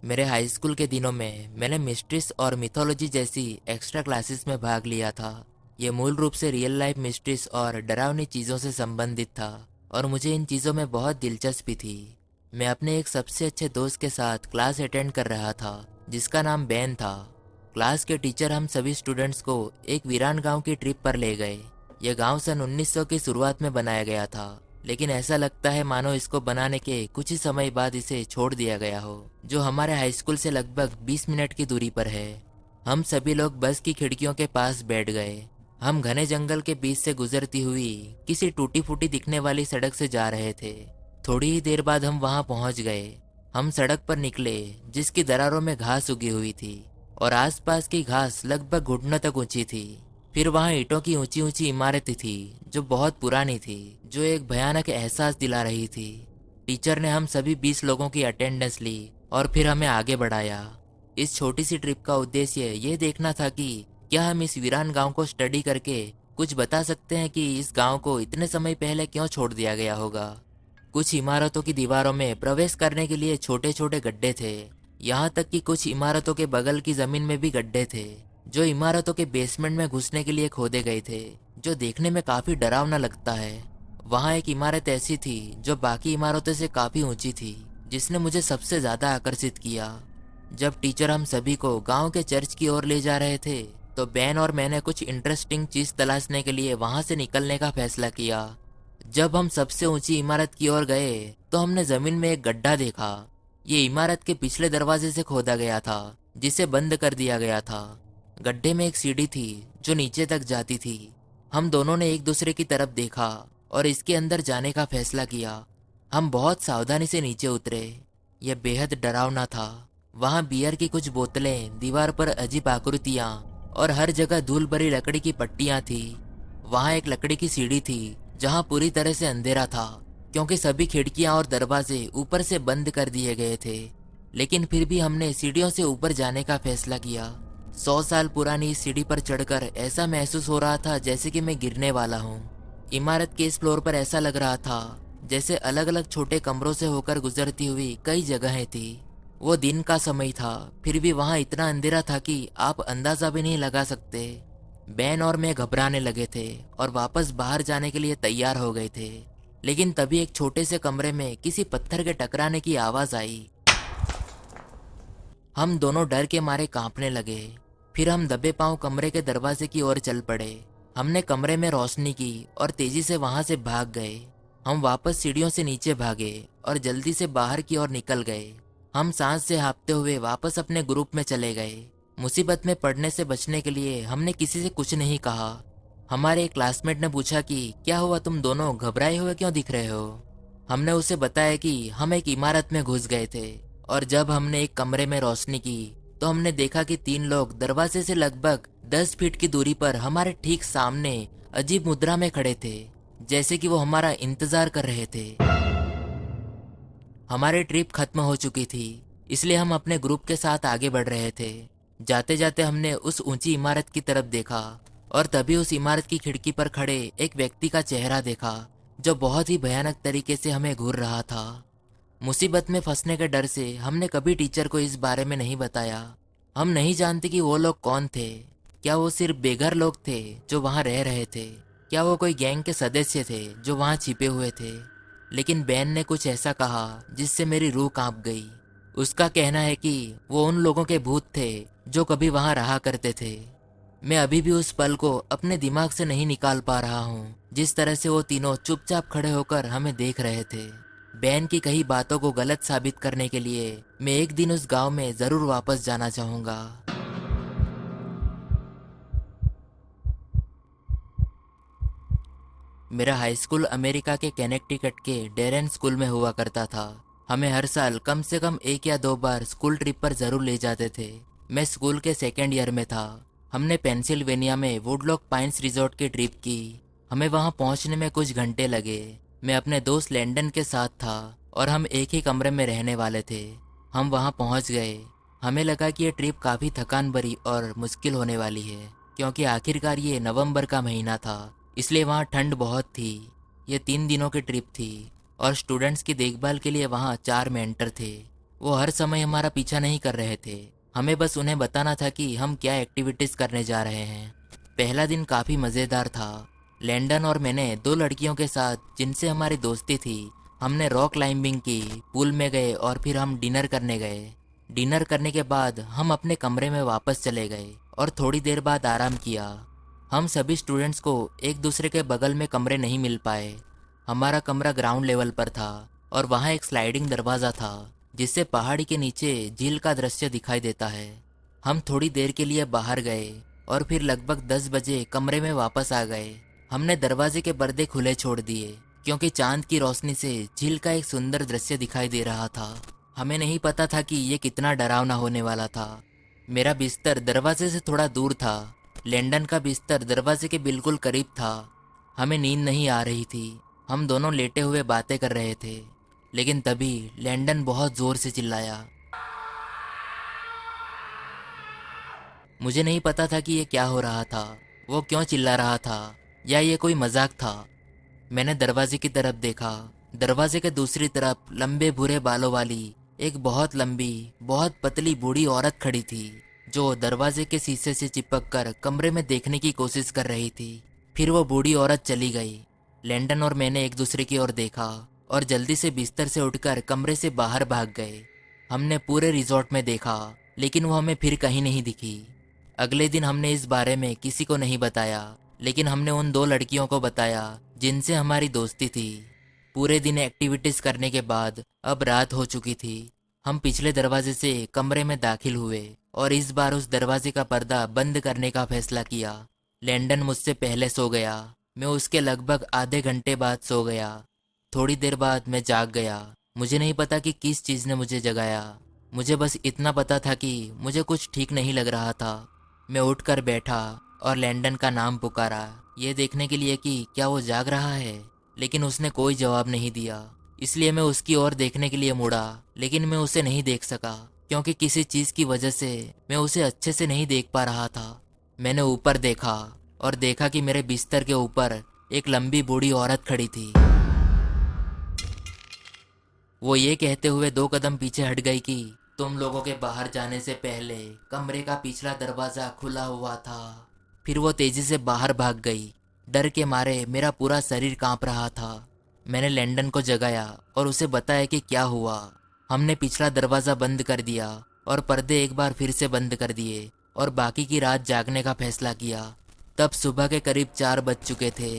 मेरे high school के दिनों में मैंने मिस्ट्रीज और मिथोलॉजी जैसी एक्स्ट्रा क्लासेस में भाग लिया था। ये मूल रूप से रियल लाइफ मिस्ट्रीज और डरावनी चीज़ों से संबंधित था और मुझे इन चीज़ों में बहुत दिलचस्पी थी। मैं अपने एक सबसे अच्छे दोस्त के साथ क्लास अटेंड कर रहा था जिसका नाम बैन था। क्लास के टीचर हम सभी स्टूडेंट्स को एक वीरान गांव की ट्रिप पर ले गए। यह गांव सन 1900 की शुरुआत में बनाया गया था, लेकिन ऐसा लगता है मानो इसको बनाने के कुछ ही समय बाद इसे छोड़ दिया गया हो, जो हमारे हाई स्कूल से लगभग 20 मिनट की दूरी पर है। हम सभी लोग बस की खिड़कियों के पास बैठ गए। हम घने जंगल के बीच से गुजरती हुई किसी टूटी फूटी दिखने वाली सड़क से जा रहे थे। थोड़ी ही देर बाद हम वहां पहुंच गए। हम सड़क पर निकले जिसकी दरारों में घास उगी हुई थी और आसपास की घास लगभग घुटनों तक ऊंची थी। फिर वहां ईंटों की ऊंची ऊंची इमारतें थी जो बहुत पुरानी थी, जो एक भयानक एहसास दिला रही थी। टीचर ने हम सभी 20 लोगों की अटेंडेंस ली और फिर हमें आगे बढ़ाया। इस छोटी सी ट्रिप का उद्देश्य ये देखना था कि क्या हम इस वीरान गांव को स्टडी करके कुछ बता सकते हैं कि इस गांव को इतने समय पहले क्यों छोड़ दिया गया होगा। कुछ इमारतों की दीवारों में प्रवेश करने के लिए छोटे छोटे गड्ढे थे। यहाँ तक कि कुछ इमारतों के बगल की जमीन में भी गड्ढे थे जो इमारतों के बेसमेंट में घुसने के लिए खोदे गए थे, जो देखने में काफी डरावना लगता है। वहाँ एक इमारत ऐसी थी जो बाकी इमारतों से काफी ऊंची थी, जिसने मुझे सबसे ज्यादा आकर्षित किया। जब टीचर हम सभी को गांव के चर्च की ओर ले जा रहे थे तो बैन और मैंने कुछ इंटरेस्टिंग चीज तलाशने के लिए वहां से निकलने का फैसला किया। जब हम सबसे ऊंची इमारत की ओर गए तो हमने जमीन में एक गड्ढा देखा। ये इमारत के पिछले दरवाजे से खोदा गया था जिसे बंद कर दिया गया था। गड्ढे में एक सीढ़ी थी जो नीचे तक जाती थी। हम दोनों ने एक दूसरे की तरफ देखा और इसके अंदर जाने का फैसला किया। हम बहुत सावधानी से नीचे उतरे। यह बेहद डरावना था। वहां बियर की कुछ बोतलें, दीवार पर अजीब आकृतियां और हर जगह धूल भरी लकड़ी की पट्टियां थी। वहां एक लकड़ी की सीढ़ी थी जहां पूरी तरह से अंधेरा था क्योंकि सभी खिड़कियां और दरवाजे ऊपर से बंद कर दिए गए थे। लेकिन फिर भी हमने सीढ़ियों से ऊपर जाने का फैसला किया। 100 साल पुरानी इस सीढ़ी पर चढ़कर ऐसा महसूस हो रहा था जैसे कि मैं गिरने वाला हूँ। इमारत के इस फ्लोर पर ऐसा लग रहा था जैसे अलग अलग छोटे कमरों से होकर गुजरती हुई कई जगहें थी। वो दिन का समय था, फिर भी वहां इतना अंधेरा था कि आप अंदाजा भी नहीं लगा सकते। बैन और मैं घबराने लगे थे और वापस बाहर जाने के लिए तैयार हो गए थे। लेकिन तभी एक छोटे से कमरे में किसी पत्थर के टकराने की आवाज आई। हम दोनों डर के मारे कांपने लगे। फिर हम दबे पांव कमरे के दरवाजे की ओर चल पड़े। हमने कमरे में रोशनी की और तेजी से वहां से भाग गए। हम वापस सीढ़ियों से नीचे भागे और जल्दी से बाहर की ओर निकल गए। हम सांस से हाँफते हुए वापस अपने ग्रुप में चले गए। मुसीबत में पड़ने से बचने के लिए हमने किसी से कुछ नहीं कहा। हमारे एक क्लासमेट ने पूछा कि क्या हुआ, तुम दोनों घबराए हुए क्यों दिख रहे हो। हमने उसे बताया कि हम एक इमारत में घुस गए थे और जब हमने एक कमरे में रोशनी की तो हमने देखा कि 3 लोग दरवाजे से लगभग 10 फीट की दूरी पर हमारे ठीक सामने अजीब मुद्रा में खड़े थे, जैसे कि वो हमारा इंतजार कर रहे थे। हमारी ट्रिप खत्म हो चुकी थी, इसलिए हम अपने ग्रुप के साथ आगे बढ़ रहे थे। जाते जाते हमने उस ऊंची इमारत की तरफ देखा और तभी उस इमारत की खिड़की पर खड़े एक व्यक्ति का चेहरा देखा जो बहुत ही भयानक तरीके से हमें घूर रहा था। मुसीबत में फंसने के डर से हमने कभी टीचर को इस बारे में नहीं बताया। हम नहीं जानते कि वो लोग कौन थे। क्या वो सिर्फ बेघर लोग थे जो वहां रह रहे थे? क्या वो कोई गैंग के सदस्य थे जो वहां छिपे हुए थे? लेकिन बैन ने कुछ ऐसा कहा जिससे मेरी रूह कांप गई। उसका कहना है कि वो उन लोगों के भूत थे जो कभी वहां रहा करते थे। मैं अभी भी उस पल को अपने दिमाग से नहीं निकाल पा रहा हूँ, जिस तरह से वो तीनों चुपचाप खड़े होकर हमें देख रहे थे। बैन की कही बातों को गलत साबित करने के लिए मैं एक दिन उस गांव में जरूर वापस जाना चाहूंगा। मेरा हाई स्कूल अमेरिका के कनेक्टिकट के डेरेन स्कूल में हुआ करता था। हमें हर साल कम से कम 1 या 2 बार स्कूल ट्रिप पर जरूर ले जाते थे। मैं स्कूल के सेकेंड ईयर में था। हमने पेंसिल्वेनिया में वुडलॉक पाइन्स रिजॉर्ट की ट्रिप की। हमें वहां पहुंचने में कुछ घंटे लगे। मैं अपने दोस्त लैंडन के साथ था और हम एक ही कमरे में रहने वाले थे। हम वहां पहुंच गए। हमें लगा कि यह ट्रिप काफ़ी थकान भरी और मुश्किल होने वाली है, क्योंकि आखिरकार ये नवंबर का महीना था, इसलिए वहाँ ठंड बहुत थी। ये 3 दिनों की ट्रिप थी और स्टूडेंट्स की देखभाल के लिए वहाँ 4 मेंटर थे। वो हर समय हमारा पीछा नहीं कर रहे थे, हमें बस उन्हें बताना था कि हम क्या एक्टिविटीज़ करने जा रहे हैं। पहला दिन काफ़ी मज़ेदार था। लैंडन और मैंने दो लड़कियों के साथ जिनसे हमारी दोस्ती थी, हमने रॉक क्लाइंबिंग की, पूल में गए और फिर हम डिनर करने गए। डिनर करने के बाद हम अपने कमरे में वापस चले गए और थोड़ी देर बाद आराम किया। हम सभी स्टूडेंट्स को एक दूसरे के बगल में कमरे नहीं मिल पाए। हमारा कमरा ग्राउंड लेवल पर था और वहाँ एक स्लाइडिंग दरवाज़ा था जिससे पहाड़ी के नीचे झील का दृश्य दिखाई देता है। हम थोड़ी देर के लिए बाहर गए और फिर लगभग 10 बजे कमरे में वापस आ गए। हमने दरवाजे के पर्दे खुले छोड़ दिए क्योंकि चांद की रोशनी से झील का एक सुंदर दृश्य दिखाई दे रहा था। हमें नहीं पता था कि ये कितना डरावना होने वाला था। मेरा बिस्तर दरवाजे से थोड़ा दूर था, लैंडन का बिस्तर दरवाजे के बिल्कुल करीब था। हमें नींद नहीं आ रही थी, हम दोनों लेटे हुए बातें कर रहे थे, लेकिन तभी लैंडन बहुत जोर से चिल्लाया। मुझे नहीं पता था कि ये क्या हो रहा था, वो क्यों चिल्ला रहा था या ये कोई मजाक था। मैंने दरवाजे की तरफ देखा। दरवाजे के दूसरी तरफ लंबे भूरे बालों वाली एक बहुत लंबी, बहुत पतली बूढ़ी औरत खड़ी थी जो दरवाजे के शीशे से चिपक कर कमरे में देखने की कोशिश कर रही थी। फिर वो बूढ़ी औरत चली गई। लैंडन और मैंने एक दूसरे की ओर देखा और जल्दी से बिस्तर से उठकर कमरे से बाहर भाग गए। हमने पूरे रिजॉर्ट में देखा, लेकिन वो हमें फिर कहीं नहीं दिखी। अगले दिन हमने इस बारे में किसी को नहीं बताया, लेकिन हमने उन दो लड़कियों को बताया जिनसे हमारी दोस्ती थी। पूरे दिन एक्टिविटीज करने के बाद अब रात हो चुकी थी। हम पिछले दरवाजे से कमरे में दाखिल हुए और इस बार उस दरवाजे का पर्दा बंद करने का फैसला किया। लैंडन मुझसे पहले सो गया, मैं उसके लगभग आधे घंटे बाद सो गया। थोड़ी देर बाद मैं जाग गया। मुझे नहीं पता कि किस चीज़ ने मुझे जगाया। मुझे बस इतना पता था कि मुझे कुछ ठीक नहीं लग रहा था। मैं उठकर बैठा और लैंडन का नाम पुकारा, ये देखने के लिए कि क्या वो जाग रहा है, लेकिन उसने कोई जवाब नहीं दिया। इसलिए मैं उसकी ओर देखने के लिए मुड़ा, लेकिन मैं उसे नहीं देख सका क्योंकि किसी चीज़ की वजह से मैं उसे अच्छे से नहीं देख पा रहा था। मैंने ऊपर देखा और देखा कि मेरे बिस्तर के ऊपर एक लंबी बूढ़ी औरत खड़ी थी। वो ये कहते हुए 2 कदम पीछे हट गई कि तुम लोगों के बाहर जाने से पहले कमरे का पिछला दरवाजा खुला हुआ था। फिर वो तेजी से बाहर भाग गई। डर के मारे मेरा पूरा शरीर कांप रहा था। मैंने लैंडन को जगाया और उसे बताया कि क्या हुआ। हमने पिछला दरवाज़ा बंद कर दिया और पर्दे एक बार फिर से बंद कर दिए और बाकी की रात जागने का फैसला किया। तब सुबह के करीब 4 बज चुके थे।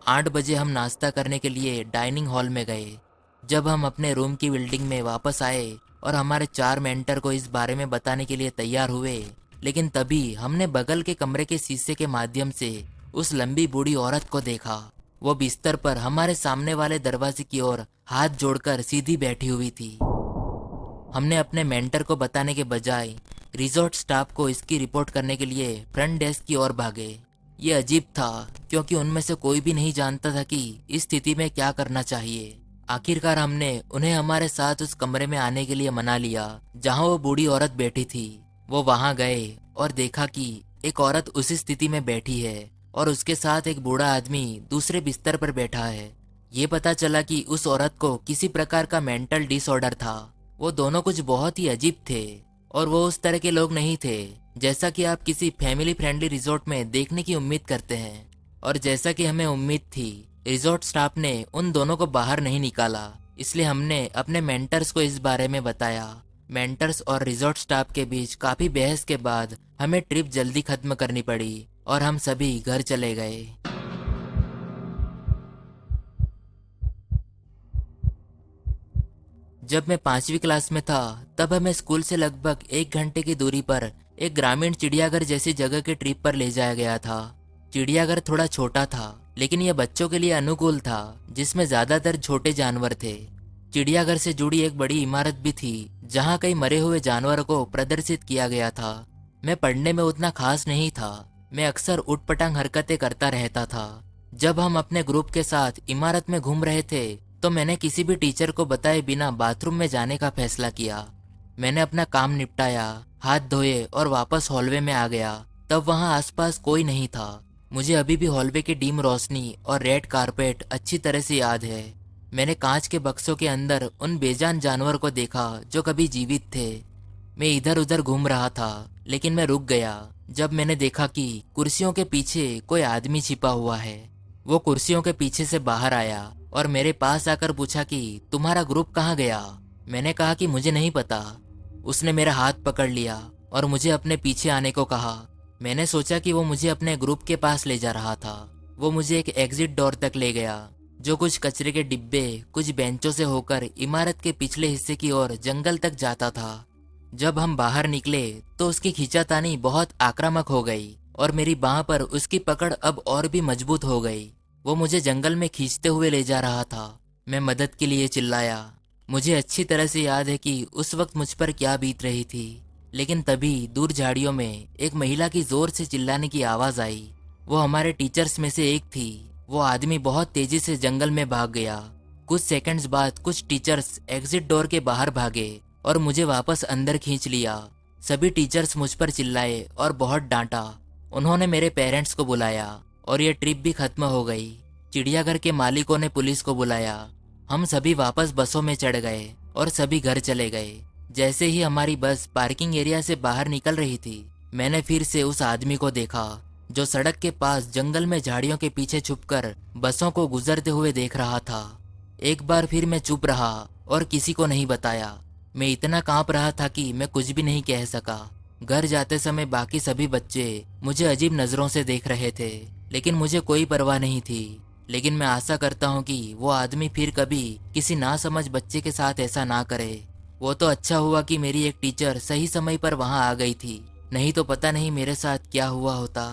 8 बजे हम नाश्ता करने के लिए डाइनिंग हॉल में गए। जब हम अपने रूम की बिल्डिंग में वापस आए और हमारे 4 मेंटर को इस बारे में बताने के लिए तैयार हुए, लेकिन तभी हमने बगल के कमरे के शीशे के माध्यम से उस लंबी बूढ़ी औरत को देखा। वो बिस्तर पर हमारे सामने वाले दरवाजे की ओर हाथ जोड़कर सीधी बैठी हुई थी। हमने अपने मेंटर को बताने के बजाय रिजॉर्ट स्टाफ को इसकी रिपोर्ट करने के लिए फ्रंट डेस्क की ओर भागे। ये अजीब था क्योंकि उनमें से कोई भी नहीं जानता था कि इस स्थिति में क्या करना चाहिए। आखिरकार हमने उन्हें हमारे साथ उस कमरे में आने के लिए मना लिया जहां वो बूढ़ी औरत बैठी थी। वो वहां गए और देखा कि एक औरत उसी स्थिति में बैठी है और उसके साथ एक बूढ़ा आदमी दूसरे बिस्तर पर बैठा है। ये पता चला कि उस औरत को किसी प्रकार का मेंटल डिसऑर्डर था। वो दोनों कुछ बहुत ही अजीब थे और वो उस तरह के लोग नहीं थे जैसा कि आप किसी फैमिली फ्रेंडली रिजॉर्ट में देखने की उम्मीद करते हैं। और जैसा कि हमें उम्मीद थी, रिजॉर्ट स्टाफ ने उन दोनों को बाहर नहीं निकाला, इसलिए हमने अपने मेंटर्स को इस बारे में बताया। मेंटर्स और रिजॉर्ट स्टाफ के बीच काफी बहस के बाद हमें ट्रिप जल्दी खत्म करनी पड़ी और हम सभी घर चले गए। जब मैं 5वीं क्लास में था तब हमें स्कूल से लगभग 1 घंटे की दूरी पर एक ग्रामीण चिड़ियाघर जैसी जगह के ट्रिप पर ले जाया गया था। चिड़ियाघर थोड़ा छोटा था, लेकिन यह बच्चों के लिए अनुकूल था, जिसमें ज्यादातर छोटे जानवर थे। चिड़ियाघर से जुड़ी एक बड़ी इमारत भी थी जहां कई मरे हुए जानवरों को प्रदर्शित किया गया था। मैं पढ़ने में उतना खास नहीं था, मैं अक्सर उटपटांग हरकतें करता रहता था। जब हम अपने ग्रुप के साथ इमारत में घूम रहे थे तो मैंने किसी भी टीचर को बताए बिना बाथरूम में जाने का फैसला किया। मैंने अपना काम निपटाया, हाथ धोए और वापस हॉलवे में आ गया। तब वहां आसपास कोई नहीं था। मुझे अभी भी हॉलवे की डिम रोशनी और रेड कारपेट अच्छी तरह से याद है। मैंने कांच के बक्सों के अंदर उन बेजान जानवर को देखा जो कभी जीवित थे। मैं इधर उधर घूम रहा था, लेकिन मैं रुक गया जब मैंने देखा कि कुर्सियों के पीछे कोई आदमी छिपा हुआ है। वो कुर्सियों के पीछे से बाहर आया और मेरे पास आकर पूछा कि तुम्हारा ग्रुप कहाँ गया। मैंने कहा कि मुझे नहीं पता। उसने मेरा हाथ पकड़ लिया और मुझे अपने पीछे आने को कहा। मैंने सोचा कि वो मुझे अपने ग्रुप के पास ले जा रहा था। वो मुझे एक एग्जिट डोर तक ले गया, जो कुछ कचरे के डिब्बे, कुछ बेंचों से होकर इमारत के पिछले हिस्से की ओर जंगल तक जाता था। जब हम बाहर निकले तो उसकी खींचातानी बहुत आक्रामक हो गई और मेरी बाह पर उसकी पकड़ अब और भी मजबूत हो गई। वो मुझे जंगल में खींचते हुए ले जा रहा था। मैं मदद के लिए चिल्लाया। मुझे अच्छी तरह से याद है कि उस वक्त मुझ पर क्या बीत रही थी। लेकिन तभी दूर झाड़ियों में एक महिला की जोर से चिल्लाने की आवाज आई। वो हमारे टीचर्स में से एक थी। वो आदमी बहुत तेजी से जंगल में भाग गया। कुछ सेकंड्स बाद कुछ टीचर्स एग्जिट डोर के बाहर भागे और मुझे वापस अंदर खींच लिया। सभी टीचर्स मुझ पर चिल्लाए और बहुत डांटा। उन्होंने मेरे पेरेंट्स को बुलाया और ये ट्रिप भी खत्म हो गई। चिड़ियाघर के मालिकों ने पुलिस को बुलाया। हम सभी वापस बसों में चढ़ गए और सभी घर चले गए। जैसे ही हमारी बस पार्किंग एरिया से बाहर निकल रही थी, मैंने फिर से उस आदमी को देखा जो सड़क के पास जंगल में झाड़ियों के पीछे छुपकर बसों को गुजरते हुए देख रहा था। एक बार फिर मैं चुप रहा और किसी को नहीं बताया। मैं इतना कांप रहा था कि मैं कुछ भी नहीं कह सका। घर जाते समय बाकी सभी बच्चे मुझे अजीब नजरों से देख रहे थे, लेकिन मुझे कोई परवाह नहीं थी। लेकिन मैं आशा करता हूँ कि वो आदमी फिर कभी किसी नासमझ बच्चे के साथ ऐसा ना करे। वो तो अच्छा हुआ कि मेरी एक टीचर सही समय पर वहाँ आ गई थी, नहीं तो पता नहीं मेरे साथ क्या हुआ होता।